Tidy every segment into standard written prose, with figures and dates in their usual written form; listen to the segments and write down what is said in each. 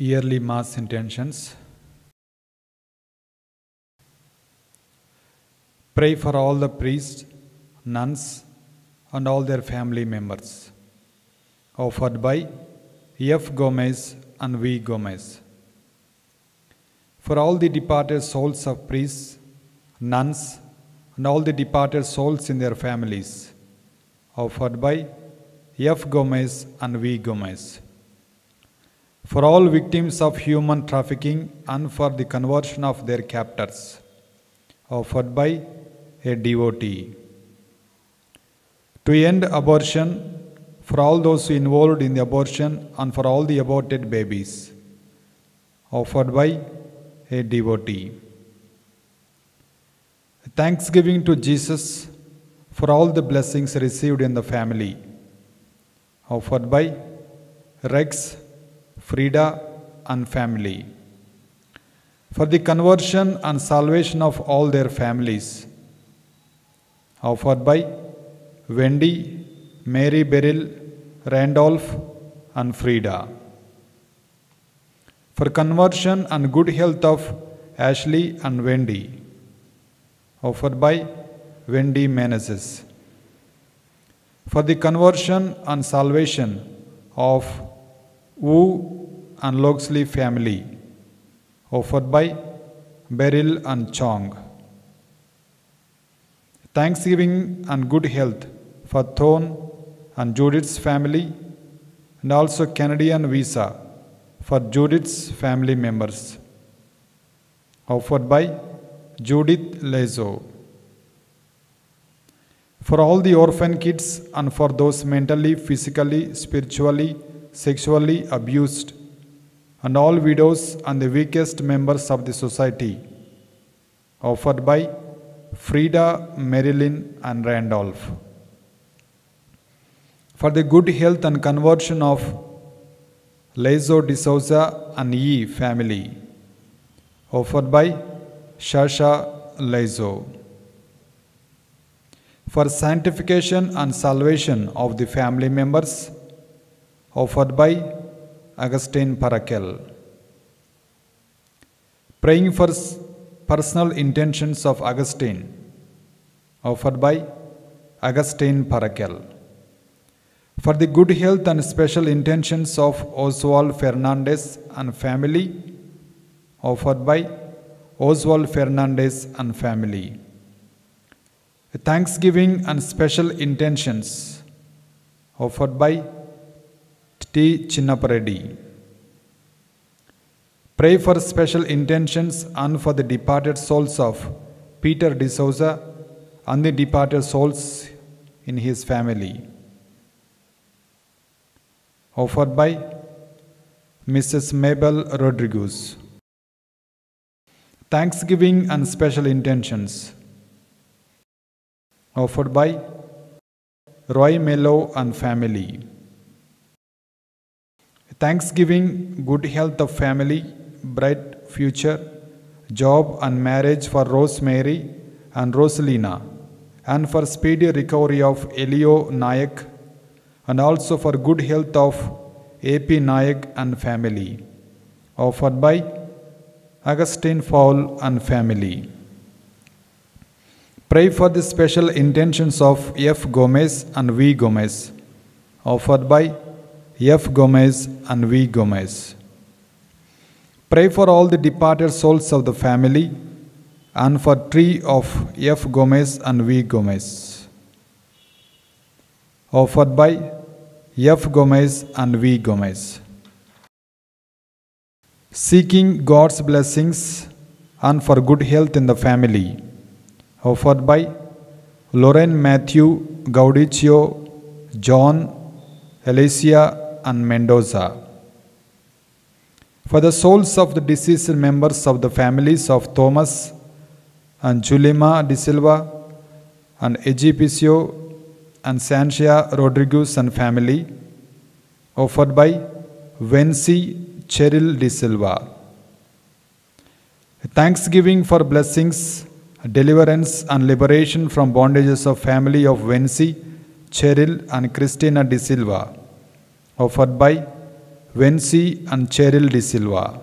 Yearly Mass intentions. Pray for all the priests, nuns, and all their family members. Offered by F. Gomez and V. Gomez. For all the departed souls of priests, nuns, and all the departed souls in their families. Offered by F. Gomez and V. Gomez. For all victims of human trafficking and for the conversion of their captors. Offered by a devotee. To end abortion, for all those involved in the abortion and for all the aborted babies. Offered by a devotee. Thanksgiving to Jesus for all the blessings received in the family. Offered by Rex, Frida, and family. For the conversion and salvation of all their families. Offered by Wendy, Mary Beryl, Randolph, and Frida. For conversion and good health of Ashley and Wendy. Offered by Wendy Meneses. For the conversion and salvation of Wu and Loxley family. Offered by Beryl and Chong. Thanksgiving and good health for Thorn and Judith's family, and also Canadian visa for Judith's family members. Offered by Judith Lezo. For all the orphan kids and for those mentally, physically, spiritually, sexually abused, and all widows and the weakest members of the society. Offered by Frida, Marilyn, and Randolph. For the good health and conversion of Lezo D'Souza and Yi family. Offered by Shasha Lezo. For sanctification and salvation of the family members. Offered by Augustine Parakel. Praying for personal intentions of Augustine. Offered by Augustine Parakel. For the good health and special intentions of Oswald Fernandez and family. Offered by Oswald Fernandez and family. Thanksgiving and special intentions. Offered by T. Chinnapareddy. Pray for special intentions and for the departed souls of Peter D'Souza and the departed souls in his family. Offered by Mrs. Mabel Rodriguez. Thanksgiving and special intentions. Offered by Roy Mello and family. Thanksgiving, good health of family, bright future, job and marriage for Rosemary and Rosalina, and for speedy recovery of Elio Nayak, and also for good health of A.P. Nayak and family. Offered by Augustine Fall and family. Pray for the special intentions of F. Gomez and V. Gomez. Offered by F. Gomez and V. Gomez. Pray for all the departed souls of the family and for tree of F. Gomez and V. Gomez. Offered by F. Gomez and V. Gomez. Seeking God's blessings and for good health in the family. Offered by Lorraine Matthew, Gaudicio, John, Alicia, and Mendoza. For the souls of the deceased members of the families of Thomas and Julima De Silva and Egipicio and Sanchia Rodriguez and family. Offered by Vency Cheryl De Silva. Thanksgiving for blessings, deliverance and liberation from bondages of family of Vency, Cheryl and Christina De Silva. Offered by Vency and Cheryl De Silva.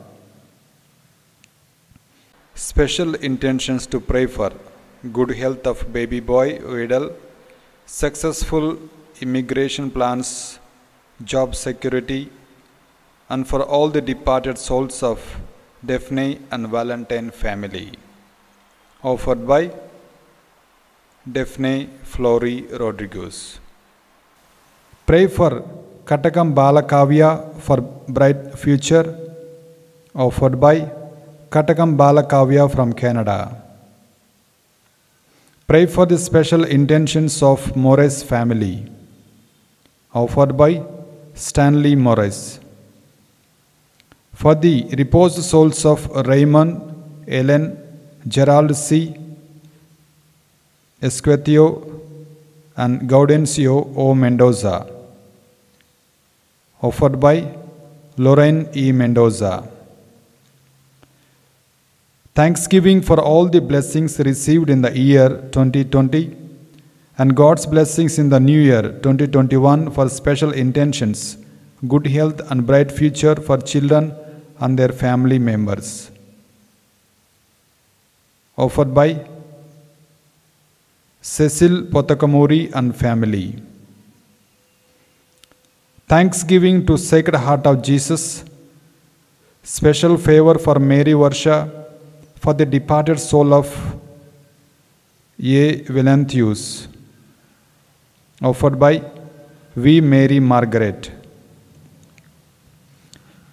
Special intentions to pray for good health of baby boy Vidal, successful immigration plans, job security, and for all the departed souls of Daphne and Valentine family. Offered by Daphne Flory Rodriguez. Pray for Katakam Balakavya for bright future. Offered by Katakam Balakavya from Canada. Pray for the special intentions of Morris family. Offered by Stanley Morris. For the reposed souls of Raymond, Ellen, Gerald C. Esquetio and Gaudencio O. Mendoza. Offered by Lorraine E. Mendoza. Thanksgiving for all the blessings received in the year 2020 and God's blessings in the new year 2021 for special intentions, good health and bright future for children and their family members. Offered by Cecil Potakamuri and family. Thanksgiving to Sacred Heart of Jesus. Special favor for Mary Varsha for the departed soul of A. Valenthius. Offered by V. Mary Margaret.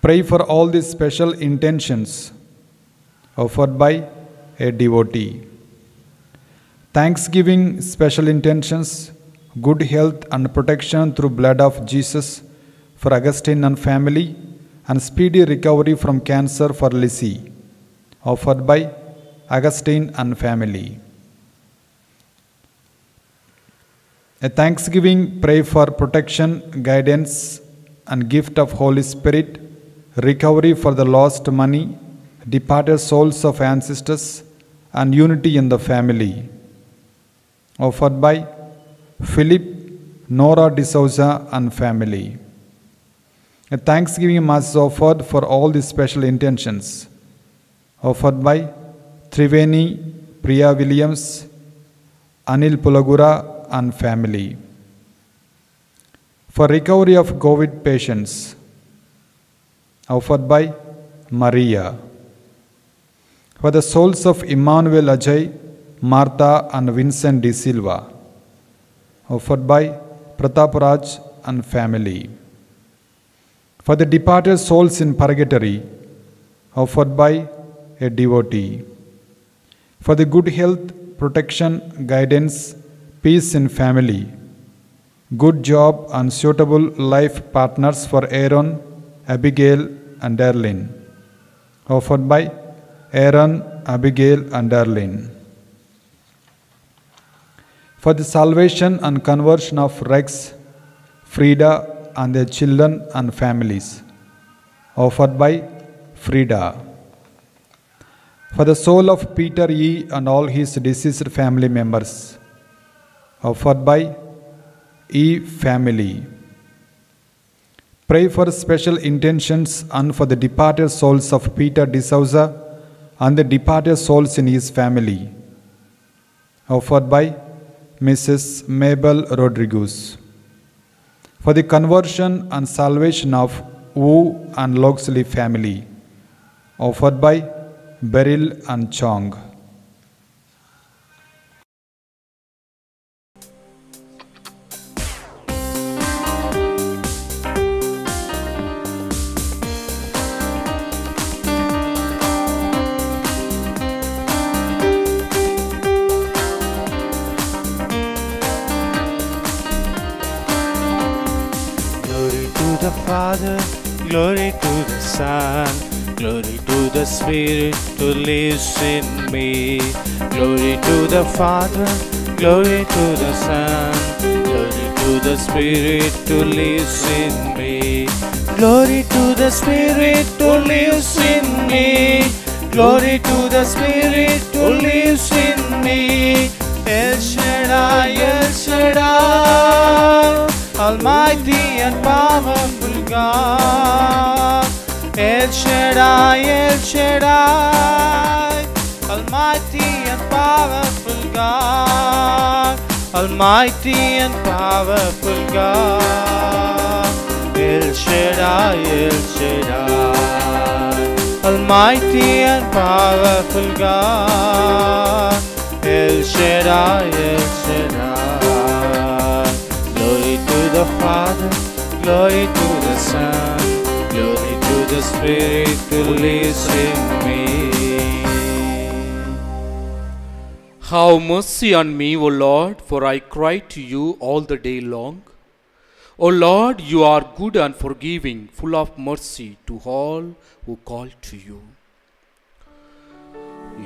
Pray for all these special intentions. Offered by a devotee. Thanksgiving special intentions, good health and protection through blood of Jesus for Augustine and family, and speedy recovery from cancer for Lizzie. Offered by Augustine and family. A thanksgiving pray for protection, guidance, and gift of Holy Spirit, recovery for the lost money, departed souls of ancestors, and unity in the family. Offered by Philip, Nora D'Souza and family. A thanksgiving mass is offered for all the special intentions. Offered by Triveni, Priya Williams, Anil Pulagura and family. For recovery of COVID patients. Offered by Maria. For the souls of Emmanuel Ajay, Martha and Vincent De Silva. Offered by Prataparaj and family. For the departed souls in purgatory. Offered by a devotee. For the good health, protection, guidance, peace in family, good job and suitable life partners for Aaron, Abigail and Darlene. Offered by Aaron, Abigail and Darlene. For the salvation and conversion of Rex, Frida and their children and families. Offered by Frida. For the soul of Peter E. and all his deceased family members. Offered by E. family. Pray for special intentions and for the departed souls of Peter D'Souza and the departed souls in his family. Offered by Mrs. Mabel Rodriguez. For the conversion and salvation of Wu and Loxley family. Offered by Beryl and Chong. Glory to the Father, glory to the Son, glory to the Spirit who lives in me. Glory to the Father, glory to the Son, glory to the Spirit who lives in me. Glory to the Spirit who lives in me. Glory to the Spirit who lives in me. El Shaddai, El Shaddai, Almighty and powerful God. El Shaddai, El Shaddai, Almighty and powerful God. Almighty and powerful God. El Shaddai, El Shaddai, Almighty and powerful God. El Shaddai, El Shaddai. Glory to the Father, glory to the Son, glory to the Spirit who lives in me. Have mercy on me, O Lord, for I cry to you all the day long. O Lord, you are good and forgiving, full of mercy to all who call to you.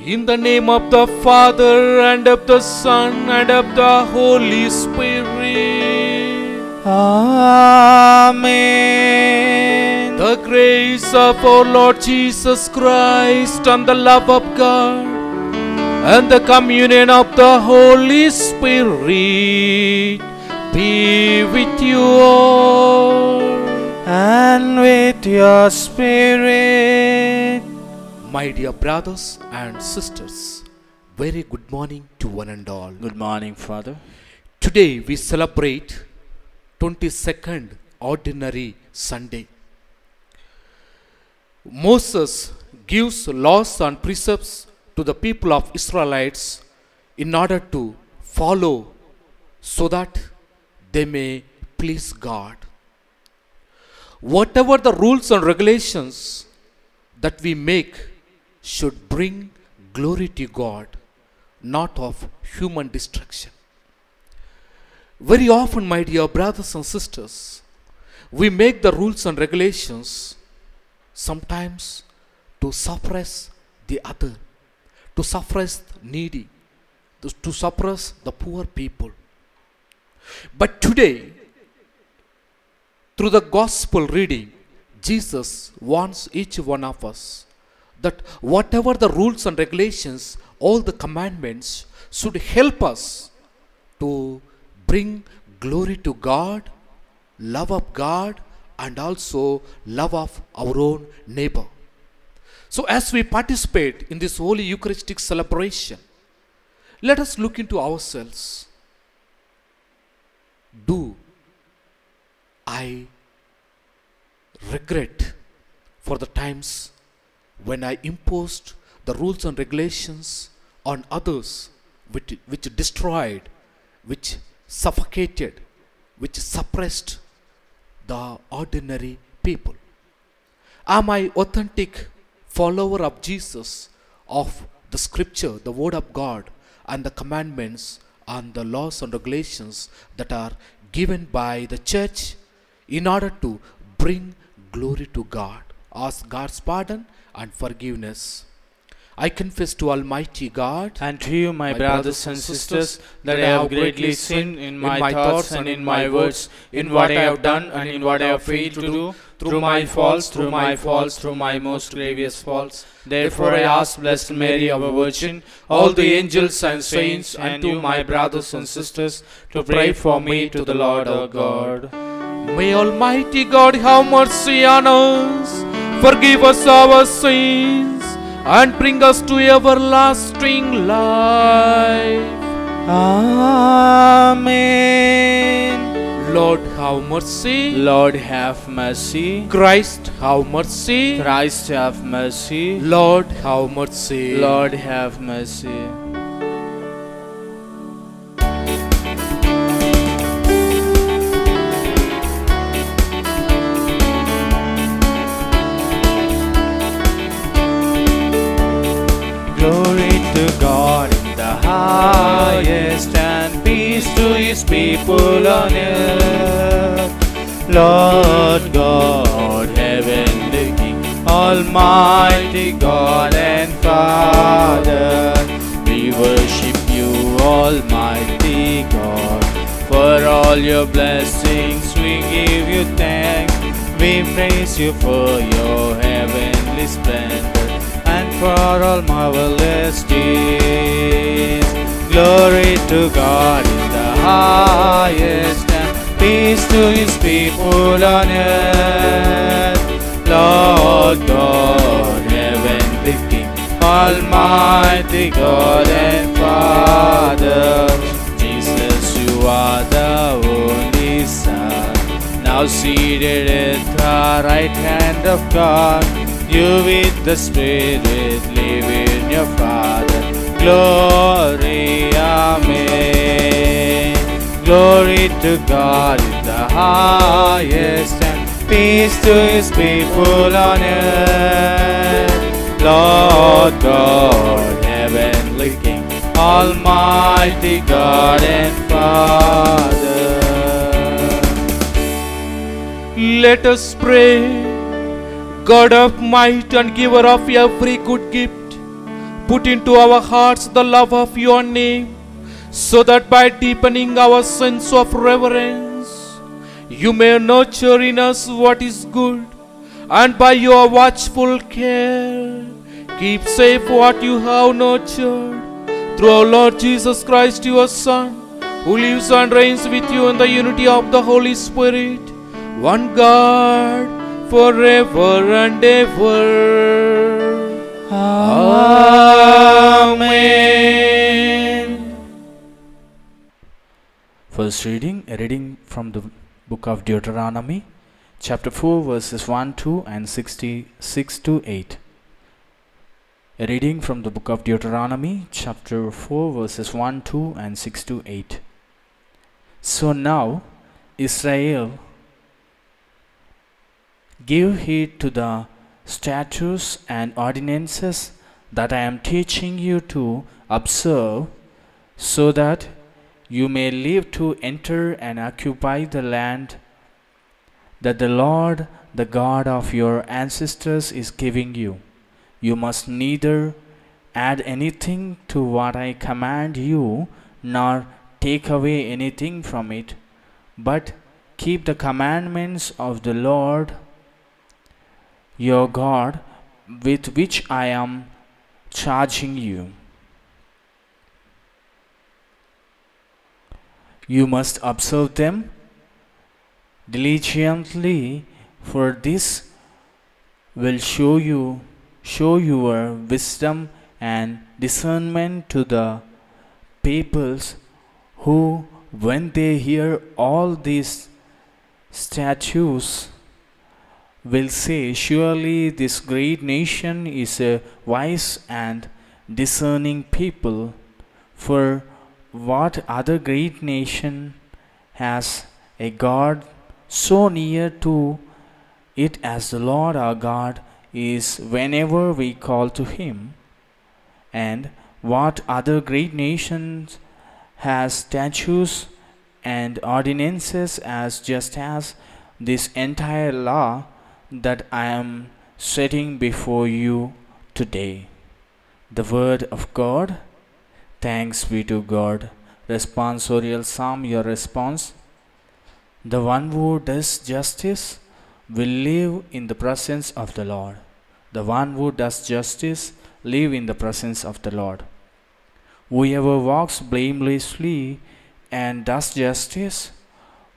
In the name of the Father, and of the Son, and of the Holy Spirit. Amen. The grace of our Lord Jesus Christ, and the love of God, and the communion of the Holy Spirit be with you all. And with your spirit. My dear brothers and sisters, very good morning to one and all. Good morning, Father. Today we celebrate 22nd Ordinary Sunday. Moses gives laws and precepts to the people of Israelites in order to follow so that they may please God. Whatever the rules and regulations that we make should bring glory to God, not of human destruction. Very often, my dear brothers and sisters, we make the rules and regulations sometimes to suppress the other, to suppress the needy, to suppress the poor people. But today, through the gospel reading, Jesus wants each one of us that whatever the rules and regulations, all the commandments should help us to bring glory to God, love of God, and also love of our own neighbor. So as we participate in this holy Eucharistic celebration, let us look into ourselves. Do I regret for the times when I imposed the rules and regulations on others, which destroyed, which suffocated, which suppressed the ordinary people? Am I authentic follower of Jesus, of the scripture, the word of God, and the commandments and the laws and regulations that are given by the church in order to bring glory to God, ask God's pardon and forgiveness? I confess to Almighty God and to you, my brothers and sisters, that I have greatly sinned in my thoughts and in my words, in what I have done and in what I have failed to do, through my faults, through my most grievous faults. Therefore I ask Blessed Mary, our Virgin, all the angels and saints, and you, my brothers and sisters, to pray for me to the Lord our God. May Almighty God have mercy on us, forgive us our sins, and bring us to everlasting life. Amen. Lord, have mercy. Lord, have mercy. Christ, have mercy. Christ, have mercy. Lord, have mercy. Lord, have mercy. Glory to God in the highest, and peace to his people on earth. Lord God, heavenly King, Almighty God and Father, we worship you, Almighty God. For all your blessings we give you thanks. We praise you for your heavenly splendor and for all marvelous deeds. Glory to God in the highest, and peace to his people on earth. Lord God, heavenly King, Almighty God and Father, Jesus, you are the only Son, now seated at the right hand of God. You with the Spirit live in your Father. Glory, Amen. Glory to God in the highest, and peace to his people on earth. Lord God, heavenly King, Almighty God and Father. Let us pray. God of might and giver of every good gift, put into our hearts the love of your name, so that by deepening our sense of reverence, you may nurture in us what is good, and by your watchful care, keep safe what you have nurtured. Through our Lord Jesus Christ, your Son, who lives and reigns with you in the unity of the Holy Spirit, one God, forever and ever. Amen. First reading, a reading from the book of Deuteronomy, chapter 4, verses 1, 2 and 66 to 8. A reading from the book of Deuteronomy, chapter 4, verses 1, 2 and 6 to 8. So now, Israel, give heed to the statutes and ordinances that I am teaching you to observe, so that you may live to enter and occupy the land that the Lord, the God of your ancestors, is giving you. You must neither add anything to what I command you, nor take away anything from it, but keep the commandments of the Lord your God, with which I am charging you. You must observe them diligently, for this will show your wisdom and discernment to the peoples, who, when they hear all these statutes, will say, surely this great nation is a wise and discerning people. For what other great nation has a God so near to it as the Lord our God is whenever we call to him? And what other great nations has statutes and ordinances as just as this entire law that I am setting before you today? The word of God. Thanks be to God. Responsorial Psalm, your response. The one who does justice will live in the presence of the Lord. The one who does justice live in the presence of the Lord. Whoever walks blamelessly and does justice,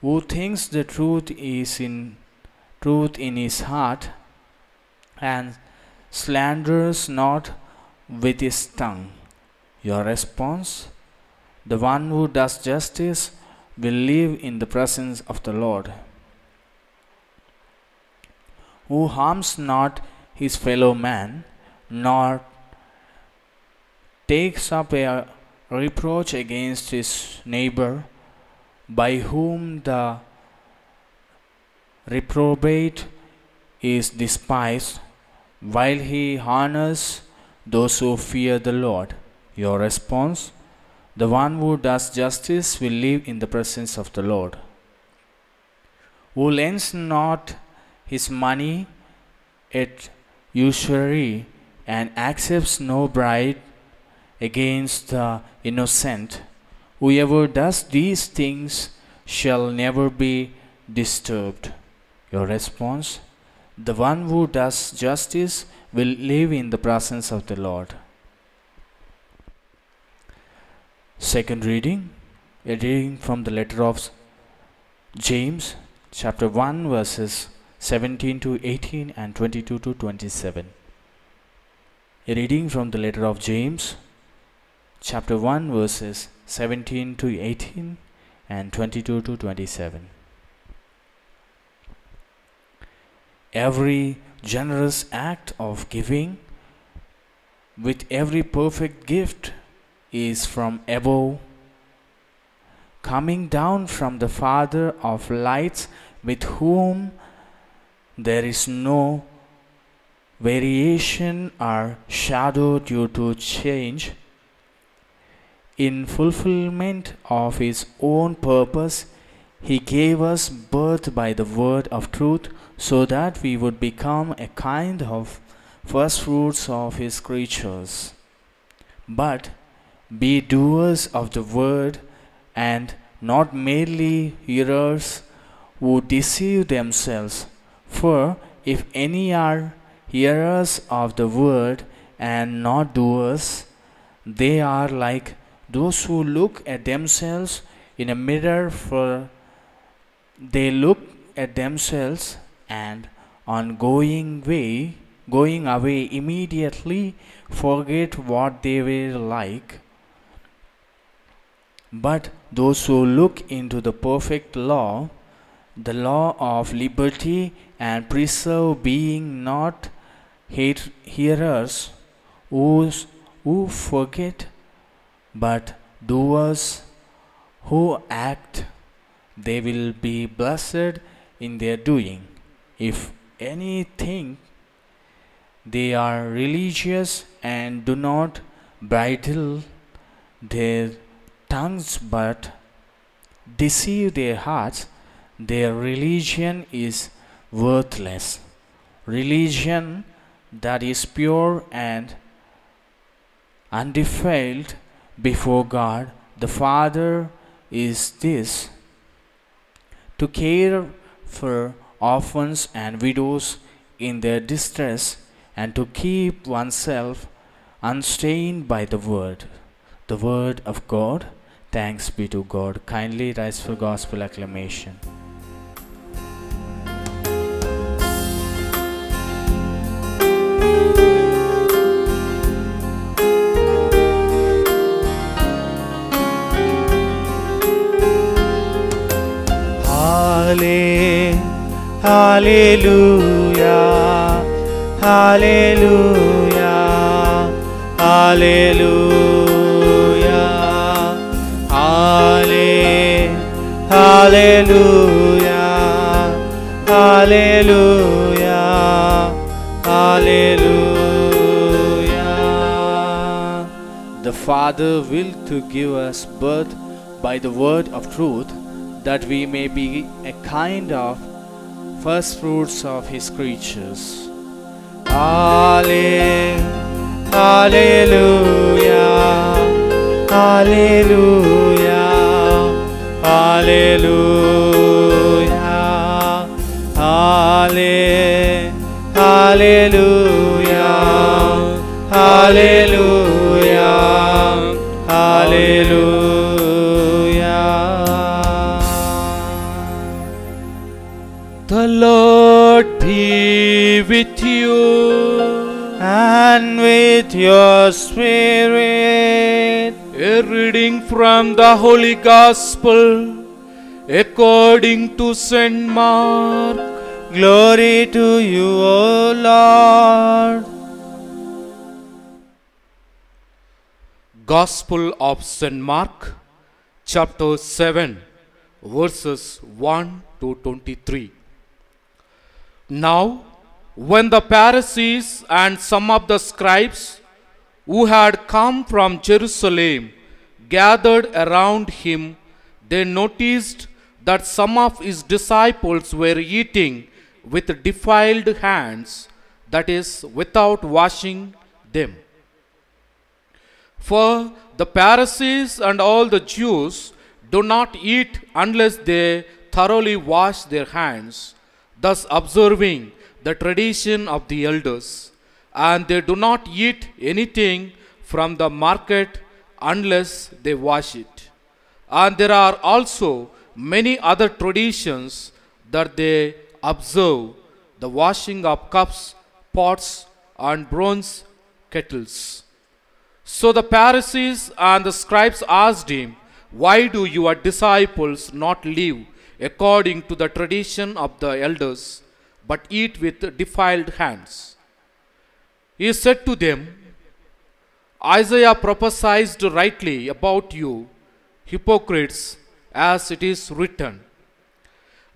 who thinks the truth in his heart, and slanders not with his tongue. Your response. The one who does justice will live in the presence of the Lord. Who harms not his fellow man, nor takes up a reproach against his neighbor, by whom the reprobate is despised, while he honors those who fear the Lord. Your response. The one who does justice will live in the presence of the Lord. Who lends not his money at usury, and accepts no bribe against the innocent. Whoever does these things shall never be disturbed. Your response. The one who does justice will live in the presence of the Lord. Second reading, a reading from the letter of James chapter 1 verses 17 to 18 and 22 to 27. A reading from the letter of James chapter 1 verses 17 to 18 and 22 to 27. Every generous act of giving with every perfect gift is from above, coming down from the Father of lights, with whom there is no variation or shadow due to change. In fulfillment of his own purpose, he gave us birth by the word of truth, so that we would become a kind of first fruits of his creatures. But be doers of the word, and not merely hearers, who deceive themselves. For if any are hearers of the word and not doers, they are like those who look at themselves in a mirror, for they look at themselves and on going away immediately forget what they were like. But those who look into the perfect law, the law of liberty, and preserve, being not hearers who forget, but doers who act, they will be blessed in their doing. If anything, they are religious and do not bridle their tongues, but deceive their hearts, their religion is worthless. Religion that is pure and undefiled before God the Father is this: to care for orphans and widows in their distress, and to keep oneself unstained by the word of God. Thanks be to God. Kindly rise for gospel acclamation. Hallelujah, hallelujah, hallelujah, hallelujah, hallelujah, hallelujah. The Father will to give us birth by the word of truth, that we may be a kind of first fruits of his creatures. Hallelujah, hallelujah, hallelujah, hallelujah, hallelujah, hallelujah. The Lord be with you, and with your spirit. A reading from the Holy Gospel according to St. Mark. Glory to you, O Lord. Gospel of St. Mark, chapter 7, verses 1 to 23. Now, when the Pharisees and some of the scribes who had come from Jerusalem gathered around him, they noticed that some of his disciples were eating with defiled hands, that is, without washing them. For the Pharisees and all the Jews do not eat unless they thoroughly wash their hands, thus observing the tradition of the elders. And they do not eat anything from the market unless they wash it. And there are also many other traditions that they observe the washing of cups, pots, and bronze kettles. So the Pharisees and the scribes asked him, "Why do your disciples not live according to the tradition of the elders, but eat with defiled hands?" He said to them, "Isaiah prophesied rightly about you, hypocrites, as it is written,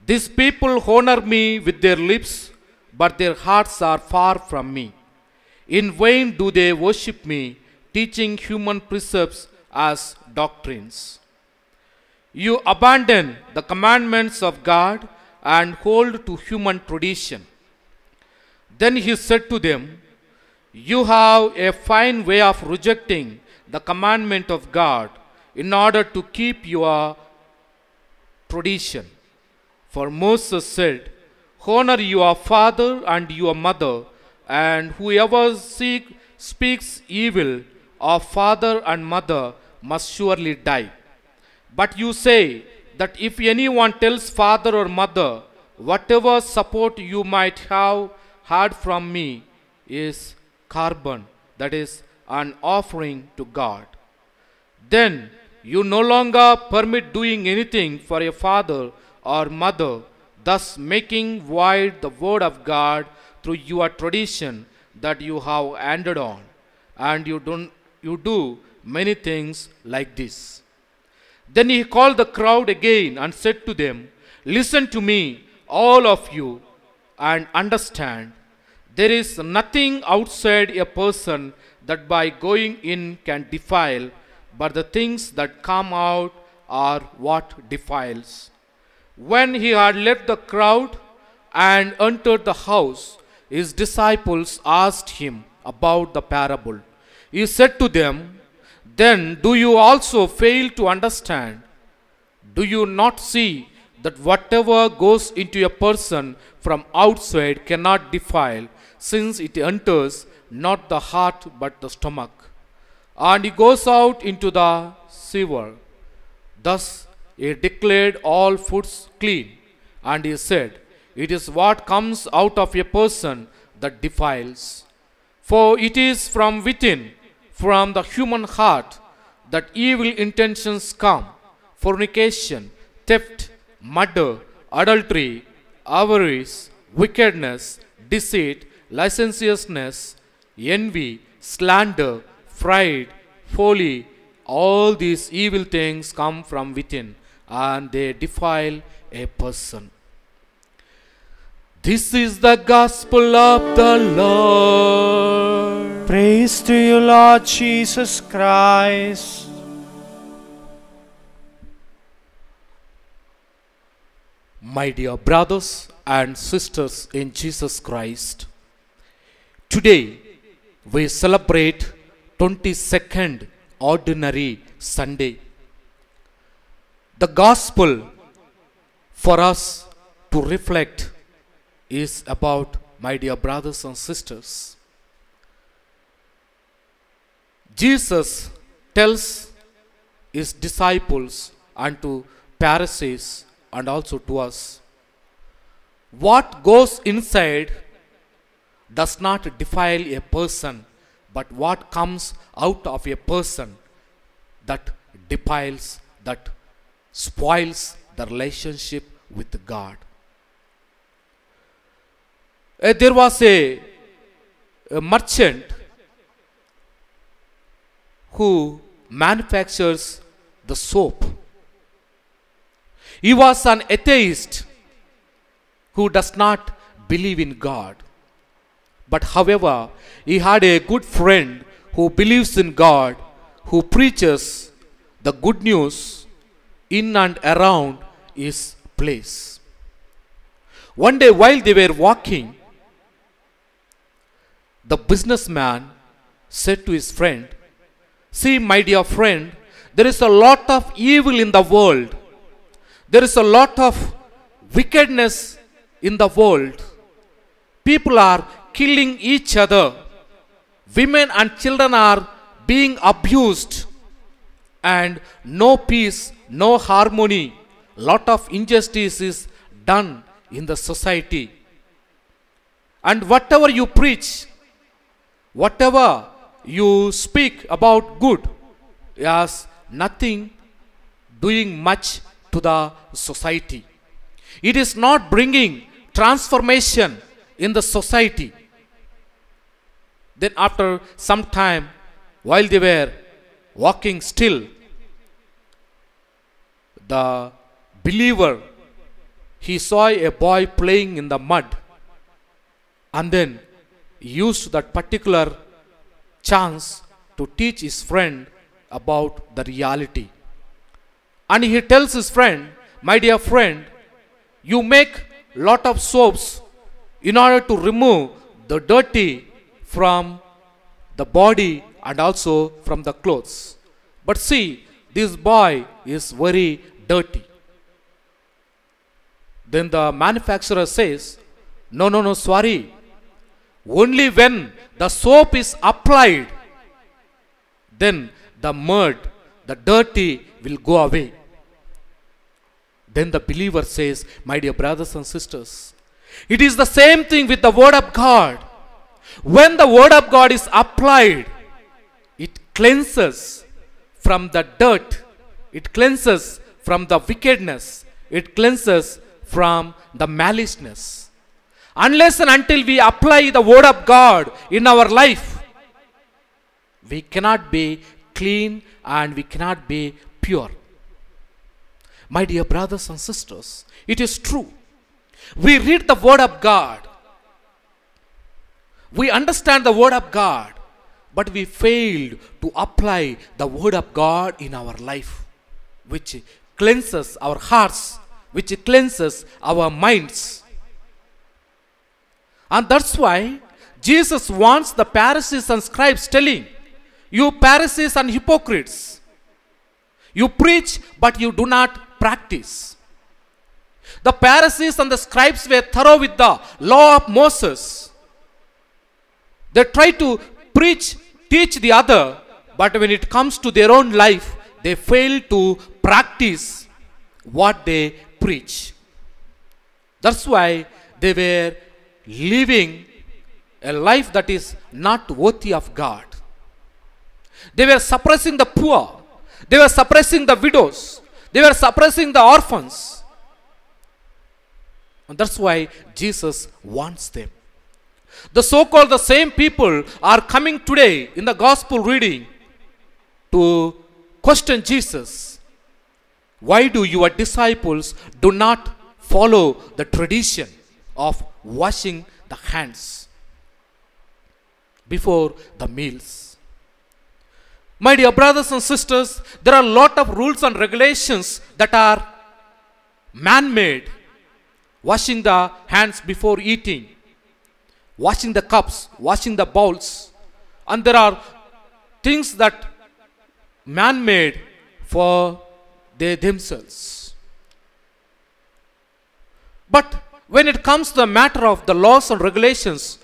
'These people honor me with their lips, but their hearts are far from me. In vain do they worship me, teaching human precepts as doctrines. You abandon the commandments of God and hold to human tradition.' Then he said to them, 'You have a fine way of rejecting the commandment of God in order to keep your tradition. For Moses said, 'Honor your father and your mother,' and whoever speaks evil of father and mother must surely die. But you say that if anyone tells father or mother, 'Whatever support you might have had from me is carbon,' that is, an offering to God, then you no longer permit doing anything for a father or mother, thus making void the word of God through your tradition that you have handed on. And you do many things like this." Then he called the crowd again and said to them, "Listen to me, all of you, and understand. There is nothing outside a person that by going in can defile, but the things that come out are what defiles." When he had left the crowd and entered the house, his disciples asked him about the parable. He said to them, "Then do you also fail to understand? Do you not see that whatever goes into a person from outside cannot defile, since it enters not the heart but the stomach, and it goes out into the sewer? Thus he declared all foods clean, and he said, 'It is what comes out of a person that defiles. For it is from within, from the human heart, that evil intentions come: fornication, theft, murder, adultery, avarice, wickedness, deceit, licentiousness, envy, slander, pride, folly. All these evil things come from within, and they defile a person.'" This is the gospel of the Lord. Praise to you, Lord Jesus Christ. My dear brothers and sisters in Jesus Christ, today we celebrate 22nd Ordinary Sunday. The gospel for us to reflect is about, my dear brothers and sisters, Jesus tells his disciples and to Pharisees and also to us, what goes inside does not defile a person, but what comes out of a person that defiles, that spoils the relationship with God. There was a merchant who manufactures the soap. He was an atheist who does not believe in God. But however, he had a good friend who believes in God, who preaches the good news in and around his place. One day while they were walking, the businessman said to his friend, "See, my dear friend, there is a lot of evil in the world. There is a lot of wickedness in the world. People are killing each other. Women and children are being abused. And no peace, no harmony lot of injustice is done in the society. And whatever you preach, whatever you speak about good, is nothing doing much to the society. It is not bringing transformation in the society. Then after some time, while they were walking still, the believer, he saw a boy playing in the mud, and then he used that particular chance to teach his friend about the reality. And he tells his friend, my dear friend, you make lot of soaps in order to remove the dirty from the body and also from the clothes. But see, this boy is very dirty. Then the manufacturer says, no, sorry. Only when the soap is applied, then the mud, the dirty will go away. Then the believer says, my dear brothers and sisters, it is the same thing with the word of God. When the word of God is applied, it cleanses from the dirt, it cleanses from the wickedness, it cleanses from the maliceness. Unless and until we apply the word of God in our life, we cannot be clean and we cannot be pure. My dear brothers and sisters, it is true. We read the word of God, we understand the word of God, but we failed to apply the word of God in our life, which cleanses our hearts, which cleanses our minds. And that's why Jesus wants the Pharisees and scribes, telling, you Pharisees and hypocrites, you preach but you do not practice. The Pharisees and the scribes were thorough with the law of Moses. They try to preach, teach the other, but when it comes to their own life, they fail to practice what they preach. That's why they were living a life that is not worthy of God. They were suppressing the poor. They were suppressing the widows. They were suppressing the orphans. And that's why Jesus wants them. The so-called the same people are coming today in the gospel reading to question Jesus. Why do your disciples do not follow the tradition of washing the hands before the meals? My dear brothers and sisters, there are a lot of rules and regulations that are man-made. Washing the hands before eating, washing the cups, washing the bowls, and there are things that man-made for themselves. But when it comes to the matter of the laws and regulations,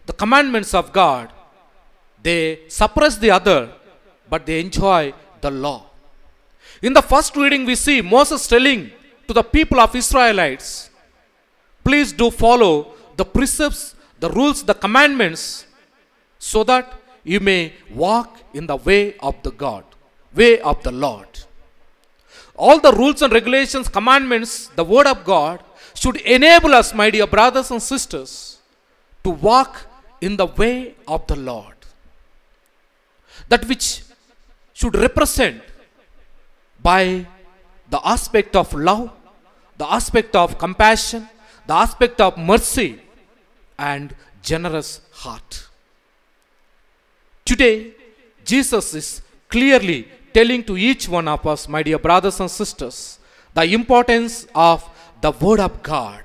the commandments of God, they suppress the other, but they enjoy the law. In the first reading, we see Moses telling to the people of Israelites, please do follow the precepts, the rules, the commandments, so that you may walk in the way of the God, way of the Lord. All the rules and regulations, commandments, the word of God should enable us, my dear brothers and sisters, to walk in the way of the Lord. That which should represent by the aspect of love, the aspect of compassion, the aspect of mercy and generous heart. Today, Jesus is clearly telling to each one of us, my dear brothers and sisters, the importance of the word of God.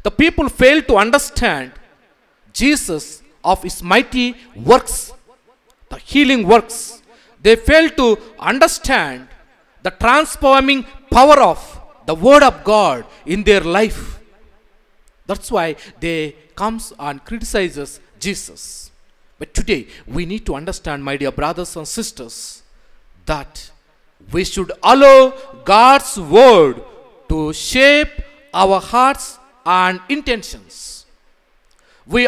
The people fail to understand Jesus of his mighty works, the healing works. They fail to understand the transforming power of the word of God in their life. That's why they comes and criticizes Jesus. But today we need to understand, my dear brothers and sisters, that We should allow God's word to shape our hearts and intentions. We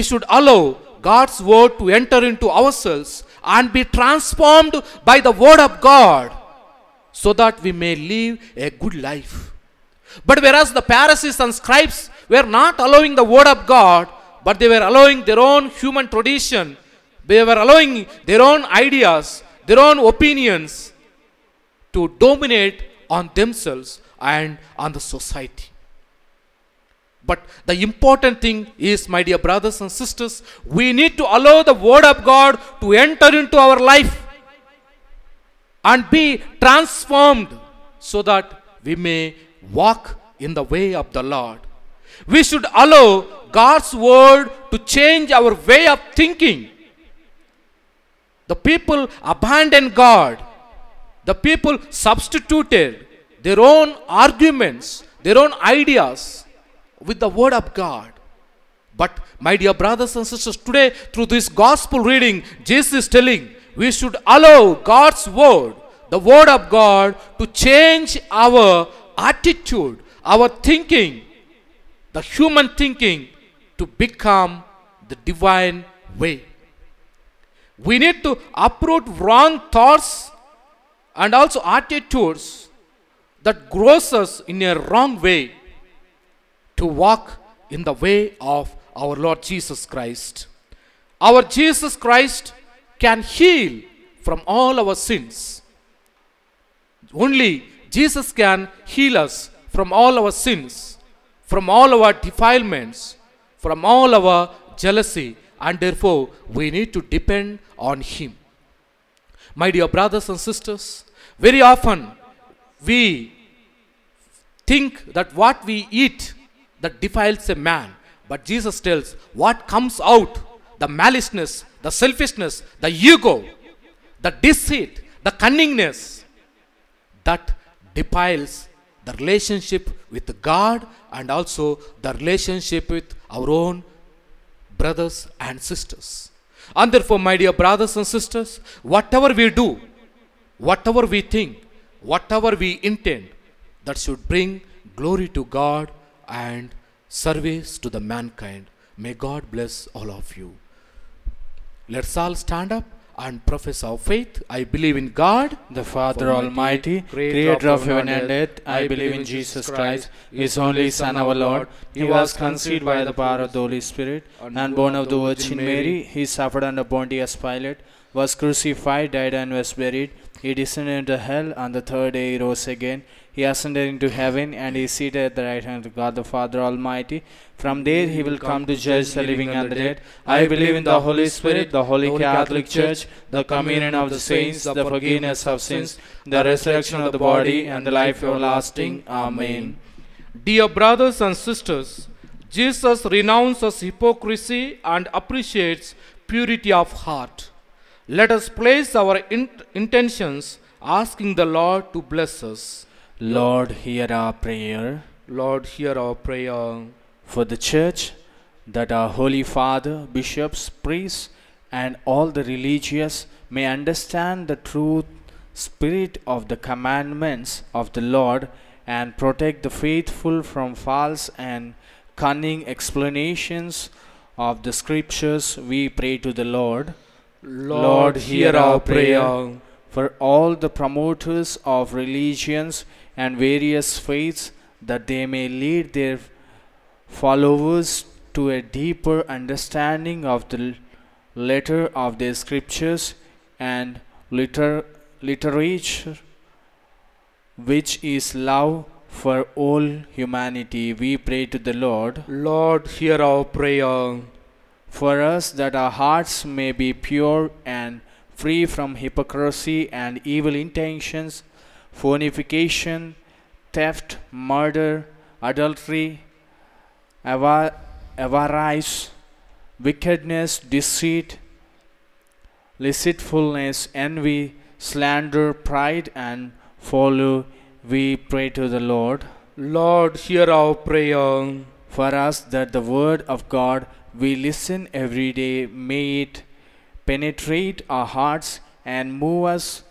should allow God's word to enter into ourselves and be transformed by the word of God so that we may live a good life. But whereas the Pharisees and scribes were not allowing the word of God, but they were allowing their own human tradition, they were allowing their own ideas, their own opinions to dominate on themselves and on the society. But the important thing is, my dear brothers and sisters, we need to allow the word of God to enter into our life and be transformed so that we may walk in the way of the Lord. We should allow God's word to change our way of thinking. The people abandoned God. The people substituted their own arguments, their own ideas with the word of God. But my dear brothers and sisters, today through this gospel reading, Jesus is telling we should allow God's word, the word of God, to change our attitude, our thinking, the human thinking, to become the divine way. We need to uproot wrong thoughts and also attitudes that grows us in a wrong way to walk in the way of our Lord Jesus Christ. Our Jesus Christ can heal from all our sins. Only Jesus can heal us from all our sins, from all our defilements, from all our jealousy, and therefore we need to depend on Him. My dear brothers and sisters, very often we think that what we eat that defiles a man, but Jesus tells what comes out, the maliceness, the selfishness, the ego, the deceit, the cunningness, that defiles the relationship with God and also the relationship with our own brothers and sisters. And therefore, my dear brothers and sisters, whatever we do, whatever we think, whatever we intend, that should bring glory to God and service to the mankind. May God bless all of you. Let's all stand up and profess our faith. I believe in God, the Father Almighty, creator of heaven and earth. I believe in Jesus Christ, His only Son, our Lord. He was conceived by the power of the Holy Spirit and born of the Virgin Mary. He suffered under Pontius Pilate, was crucified, died, and was buried. He descended into hell. On the third day He rose again. He ascended into heaven and is seated at the right hand of God the Father Almighty. From there He will come to judge the living and the dead. I believe in the Holy Spirit, the Holy Catholic Church, the communion of the saints, the forgiveness of sins, the resurrection of the body, and the life everlasting. Amen. Dear brothers and sisters, Jesus renounces hypocrisy and appreciates purity of heart. Let us place our intentions asking the Lord to bless us. Lord, hear our prayer. Lord, hear our prayer. For the Church, that our Holy Father, bishops, priests, and all the religious may understand the true spirit of the commandments of the Lord and protect the faithful from false and cunning explanations of the Scriptures, we pray to the Lord. Lord, hear our prayer. For all the promoters of religions and various faiths, that they may lead their followers to a deeper understanding of the letter of their Scriptures and literature, which is love for all humanity, we pray to the Lord. Lord, hear our prayer. For us, that our hearts may be pure and free from hypocrisy and evil intentions, fornication, theft, murder, adultery, avarice, wickedness, deceit, licentiousness, envy, slander, pride, and folly, we pray to the Lord. Lord, hear our prayer. For us, that the word of God we listen every day, may it penetrate our hearts and move us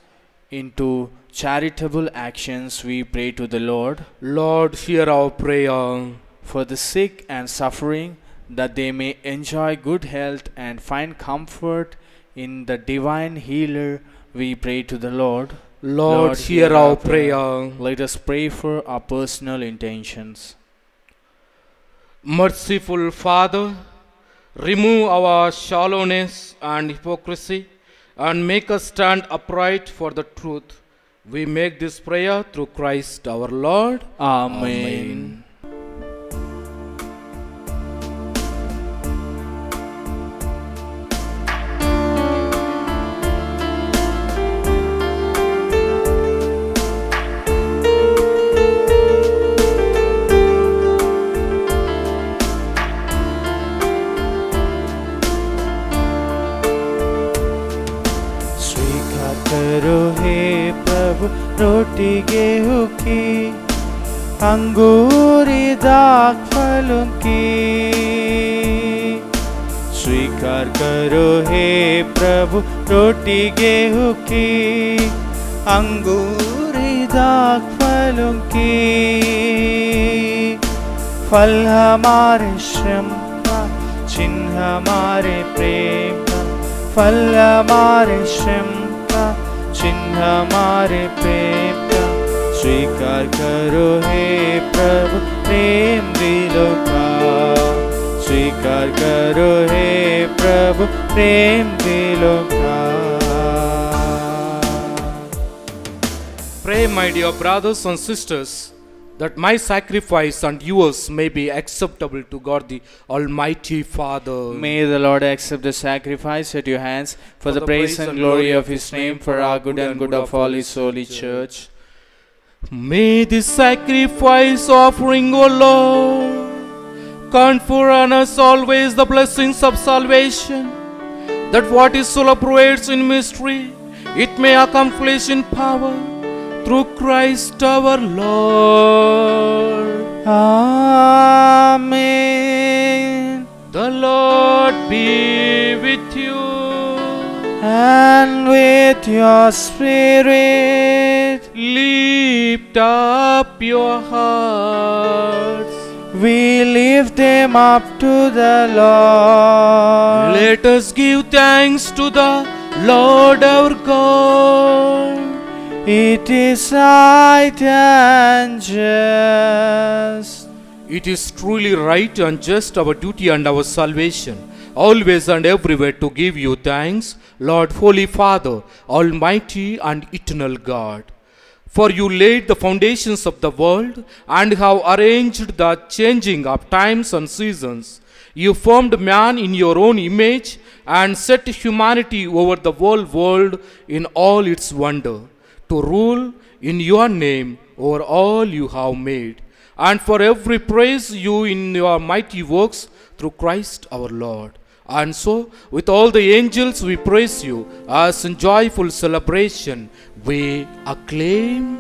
into charitable actions, we pray to the Lord. Lord, hear our prayer. For the sick and suffering, that they may enjoy good health and find comfort in the divine healer, we pray to the Lord. Lord, hear our prayer. Let us pray for our personal intentions. Merciful Father, remove our shallowness and hypocrisy and make us stand upright for the truth. We make this prayer through Christ our Lord. Amen. करो हे प्रभु रोटी गेहूं की, अंगूरी दाग फलों की। स्वीकार करो हे प्रभु रोटी गेहूं की, अंगूरी दाग फलों की। फल हमारे श्रम का, चिन्ह हमारे प्रेम का। फल हमारे श्रम का, चिन्ह हमारे प्रेम का। स्वीकार करो हे प्रभु प्रेम दिलों का। स्वीकार करो हे प्रभु प्रेम दिलों का। Pray, my dear brothers and sisters, that my sacrifice and yours may be acceptable to God the Almighty Father. May the Lord accept the sacrifice at your hands for the praise and glory of His name, for our good and good of all His holy church. May this sacrifice offering, O Lord, confer on us always the blessings of salvation, that what is celebrated in mystery, it may accomplish in power through Christ our Lord. Amen. The Lord be with you. And with your spirit, Lift up your hearts. we lift them up to the Lord. Let us give thanks to the Lord our God. It is right and just. It is truly right and just, our duty and our salvation, always and everywhere to give you thanks, Lord, Holy Father, Almighty and Eternal God. For you laid the foundations of the world and have arranged the changing of times and seasons. You formed man in your own image and set humanity over the whole world in all its wonder, to rule in your name over all you have made, and for every praise you in your mighty works through Christ our Lord. And so, with all the angels we praise you, as in joyful celebration we acclaim.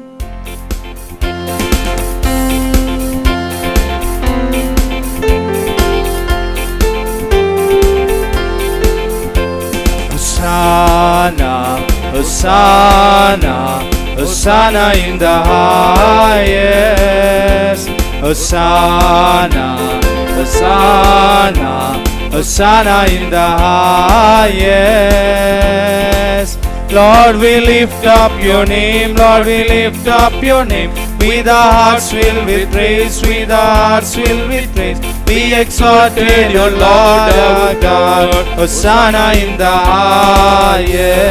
Hosanna, Hosanna, Hosanna in the highest. Hosanna, Hosanna, Hosanna in the highest. Lord, we lift up your name, Lord, we lift up your name. With our hearts filled with praise, with our hearts filled with praise, we exalted your Lord our God. Hosanna in the highest.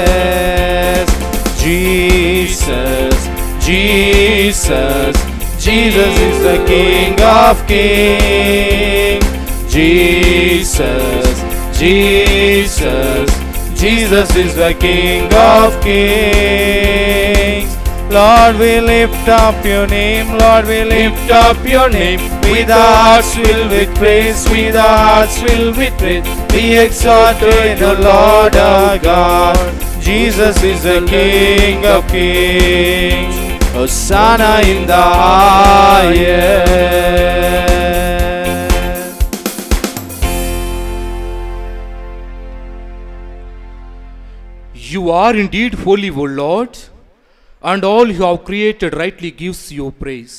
Jesus, Jesus, Jesus is the King of kings. Jesus, Jesus, Jesus is the King of kings. Lord, we lift up your name, Lord, we lift up your name. With our hearts filled with praise, with our hearts filled with praise, we exalted the Lord our God. Jesus is the King of kings. Hosanna in the highest. You are indeed holy, O Lord, and all you have created rightly gives you praise.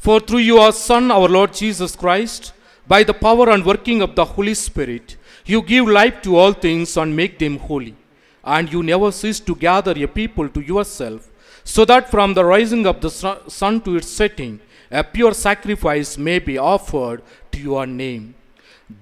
For through your Son, our Lord Jesus Christ, by the power and working of the Holy Spirit, you give life to all things and make them holy. And you never cease to gather a people to yourself, so that from the rising of the sun to its setting, a pure sacrifice may be offered to your name.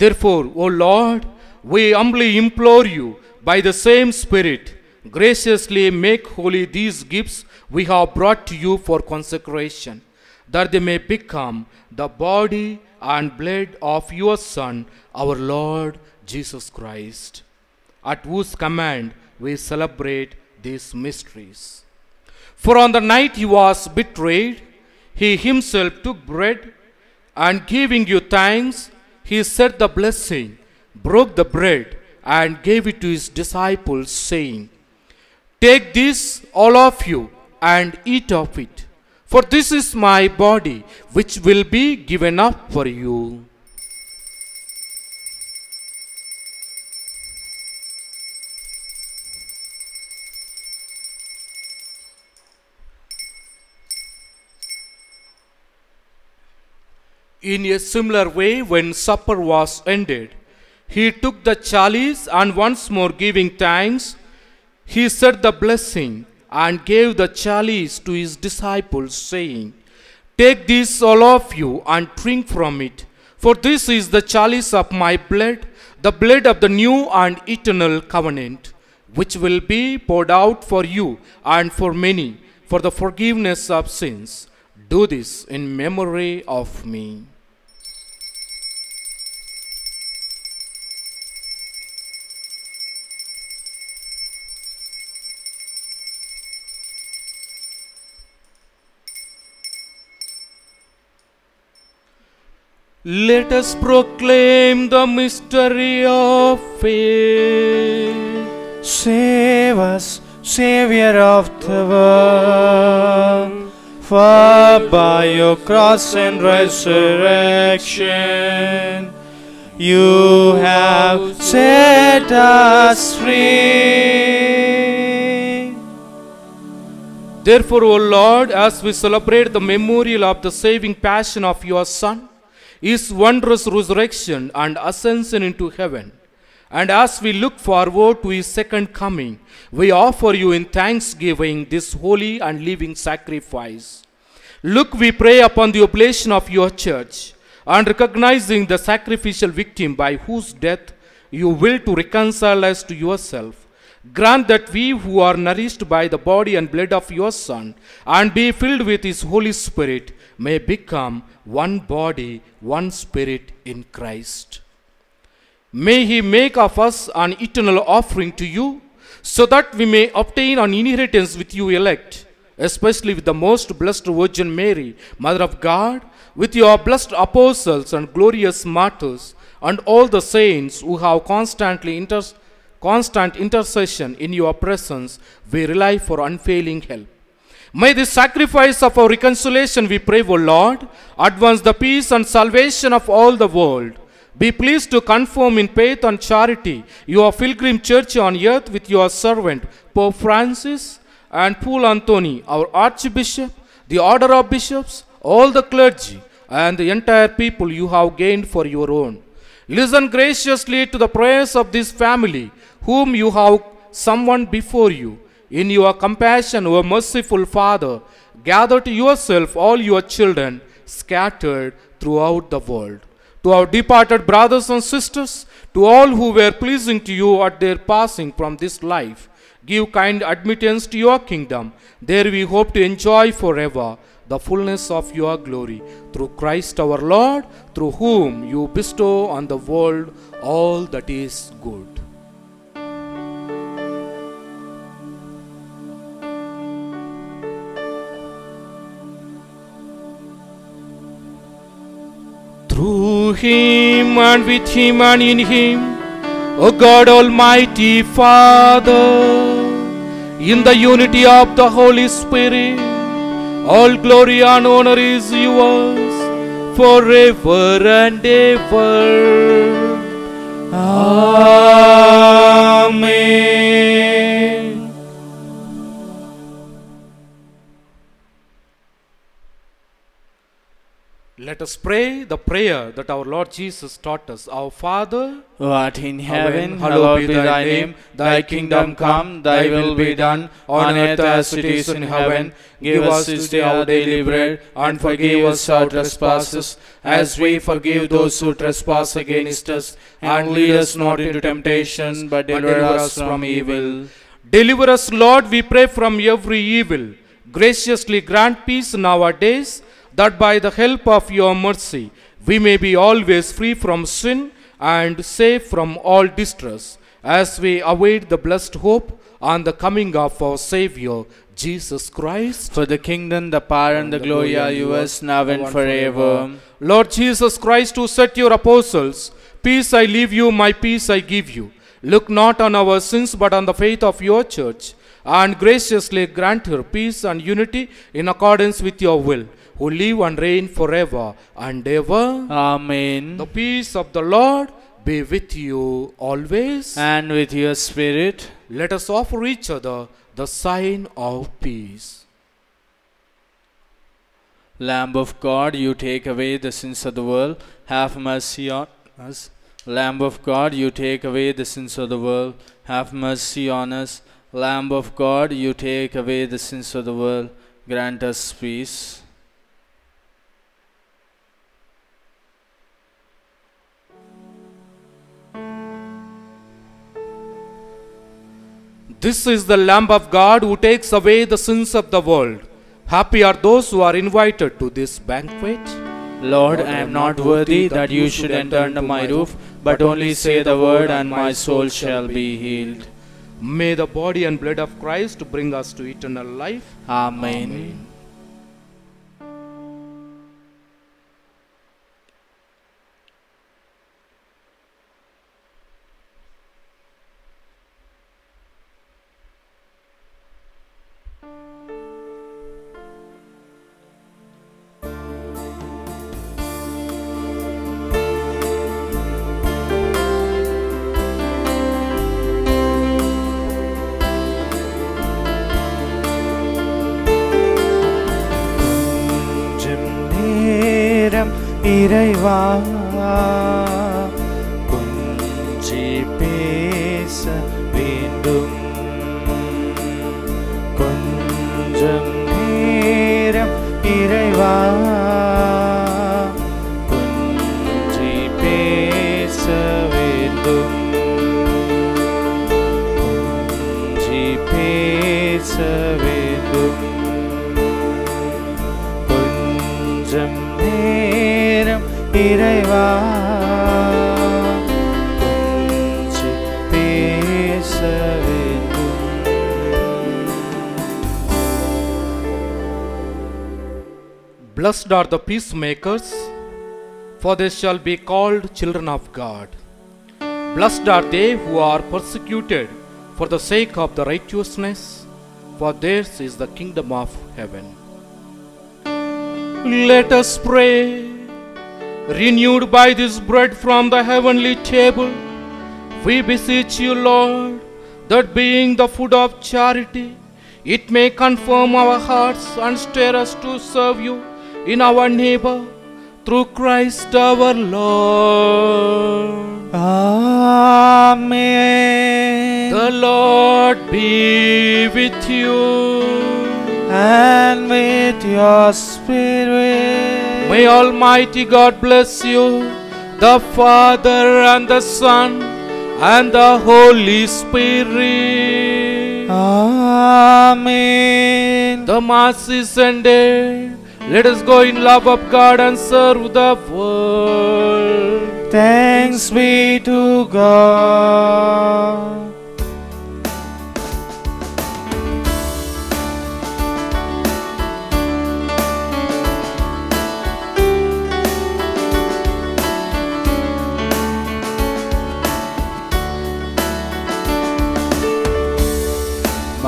Therefore, O Lord, we humbly implore you, by the same Spirit, graciously make holy these gifts we have brought to you for consecration, that they may become the body and blood of your Son, our Lord Jesus Christ, at whose command we celebrate these mysteries. For on the night he was betrayed, he himself took bread, and giving you thanks, he said the blessing, broke the bread, and gave it to his disciples, saying, "Take this, all of you, and eat of it, for this is my body, which will be given up for you." In a similar way, when supper was ended, he took the chalice, and once more giving thanks, he said the blessing and gave the chalice to his disciples, saying, "Take this, all of you, and drink from it, for this is the chalice of my blood, the blood of the new and eternal covenant, which will be poured out for you and for many for the forgiveness of sins. Do this in memory of me." Let us proclaim the mystery of faith. Save us, Savior of the world, for by your cross and resurrection, you have set us free. Therefore, O Lord, as we celebrate the memorial of the saving passion of your Son, his wondrous resurrection and ascension into heaven, and as we look forward to his second coming, we offer you in thanksgiving this holy and living sacrifice. Look, we pray upon the oblation of your church, and recognizing the sacrificial victim by whose death you will to reconcile us to yourself, grant that we who are nourished by the body and blood of your Son, and be filled with his Holy Spirit, may become one body, one spirit in Christ. May he make of us an eternal offering to you, so that we may obtain an inheritance with you elect, especially with the most blessed Virgin Mary, Mother of God, with your blessed apostles and glorious martyrs, and all the saints who have constant intercession in your presence, we rely for unfailing help. May this sacrifice of our reconciliation, we pray, O Lord, advance the peace and salvation of all the world. Be pleased to confirm in faith and charity your pilgrim church on earth with your servant Pope Francis and Paul Anthony, our Archbishop, the order of bishops, all the clergy, and the entire people you have gained for your own. Listen graciously to the prayers of this family, whom you have summoned before you. In your compassion, O merciful Father, gather to yourself all your children scattered throughout the world. To our departed brothers and sisters, to all who were pleasing to you at their passing from this life, give kind admittance to your kingdom. There we hope to enjoy forever the fullness of your glory. Through Christ our Lord, through whom you bestow on the world all that is good. Through him and with him and in him, O God Almighty Father, in the unity of the Holy Spirit, all glory and honor is yours forever and ever. Amen. Let us pray the prayer that our Lord Jesus taught us. Our Father, who art in heaven, hallowed hallowed be thy name. Thy kingdom come, thy will be done, on earth as it is in heaven. Give us this day our daily bread, and forgive us our trespasses, as we forgive those who trespass against us. And lead us not into temptation, but deliver us from evil. deliver us, Lord, we pray, from every evil. Graciously grant peace in our days, that by the help of your mercy we may be always free from sin and safe from all distress, as we await the blessed hope and the coming of our Savior, Jesus Christ. For the kingdom, the power, and the glory are yours, now and forever. Lord Jesus Christ, who said to your apostles, peace I leave you, my peace I give you. Look not on our sins, but on the faith of your church, and graciously grant her peace and unity in accordance with your will, who live and reign forever and ever. Amen. The peace of the Lord be with you always. And with your spirit. Let us offer each other the sign of peace. Lamb of God, you take away the sins of the world, have mercy on us. Lamb of God, you take away the sins of the world, have mercy on us. Lamb of God, you take away the sins of the world, grant us peace. This is the Lamb of God who takes away the sins of the world. Happy are those who are invited to this banquet. Lord, I am not worthy that you should enter under my roof, but only say the word, and my soul shall be healed. May the body and blood of Christ bring us to eternal life. Amen. இறைவா கொஞ்சி பேச வேண்டும் கொஞ்சம் நேரம் இறைவா கொஞ்சி பேச வேண்டும் கொஞ்சி பேச வேண்டும் கொஞ்சம் நேரம் இறைவா கொஞ்சி பேச வேண்டும். Blessed are the peacemakers, for they shall be called children of God. Blessed are they who are persecuted for the sake of the righteousness, for theirs is the kingdom of heaven. Let us pray. Renewed by this bread from the heavenly table, we beseech you, Lord, that being the food of charity, it may confirm our hearts and stir us to serve you in our neighbor, through Christ our Lord. Amen. The Lord be with you. And with your spirit. May Almighty God bless you, the Father and the Son and the Holy Spirit. Amen. The Mass is ended. Let us go in love of God and serve the world. Thanks be to God.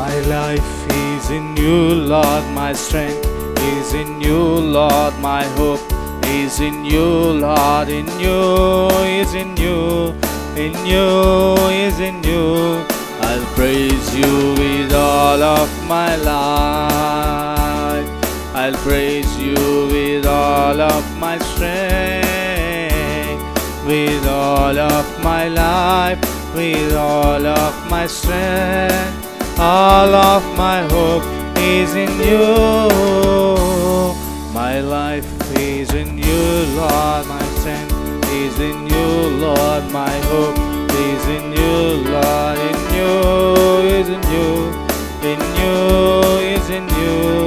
My life is in you, Lord, my strength is in you, Lord, my hope is in you, Lord, in you, is in you, in you, is in you. I'll praise you with all of my life. I'll praise you with all all of my strength, with all of my life, with all of my strength. All of my hope is in you. My life is in you, Lord. My strength is in you, Lord. My hope is in you, Lord. In you is in you. In you is in you.